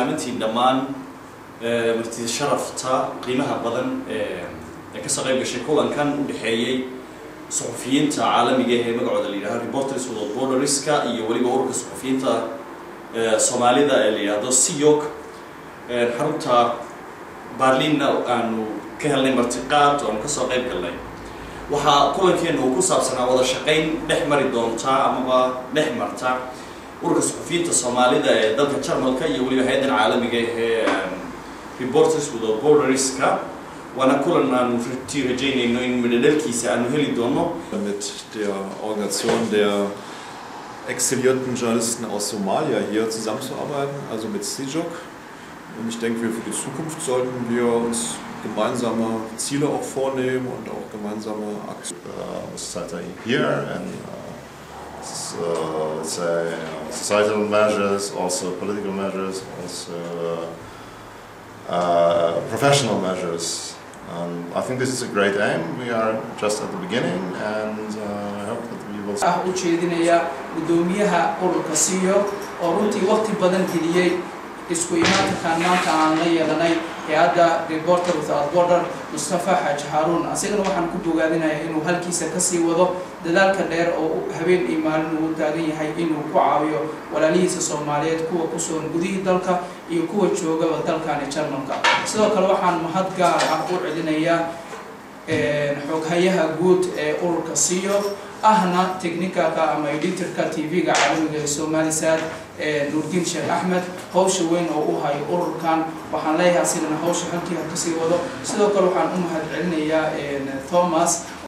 أنتي دمان مرتي شرفتا قيمها بدن كسر بشكل أن كان بحيي صحفيين عالمي جه مقعد اللي هذا ريبورترز ولا بورلرز كا يولي بورك صحفيين سومالي ذا اللي هذا سيوك حرمتا برلين أنو كهلني مرتقات وأن كسر قلي وها كل كين هو كسر سنة وذا شقين نحمر دونتا أما نحمرتا ورك صحفيين الصومالي ذا دلك شرمل كي يولي بهذا العالم جه ريبورترز ولا بورلرز كا وأنا كلنا نفتي رجينا إنه من الكيس أنه هلي دونه. Mit der Organisation der exilierten Journalisten aus Somalia hier zusammenzuarbeiten, also mit CIJOC. Und ich denke, für die Zukunft sollten wir uns gemeinsame Ziele auch vornehmen und auch gemeinsame Aktionen. Here and say societal measures, also political measures, also professional measures. I think this is a great aim. We are just at the beginning, and I hope that we will. ujeedinaya gudoomiyaha ururka CEO oo runtii waqti badan geliyay isku imaanka maanta aan la yeelanay hay'adda Reporters Without Borders Mustafa Haji Harun asigana waxaan ku bogaadinayaa inuu halkiisa ka sii wado dadaalka dheer oo habeen iyo maalin uu taagan yahay inuu ku caawiyo walaalihiisa Soomaaliyeed kuwa ku soo gudihii dalka iyo kuwa jooga dalkan Jarmalka sidoo kale waxaan mahad gaar ah u celinayaa xoghayaha guud ee ururka CEO ahna technical-ka ama editor-ka TV-ga caalamiga ee Soomaaliya Nuurdin Sheekh Ahmed hawsha weyn oo u hayo ururkan waxaan leeyahay sidana hawsha halkii ka sii wado sidoo kale waxaan u mahad celinayaa Thomas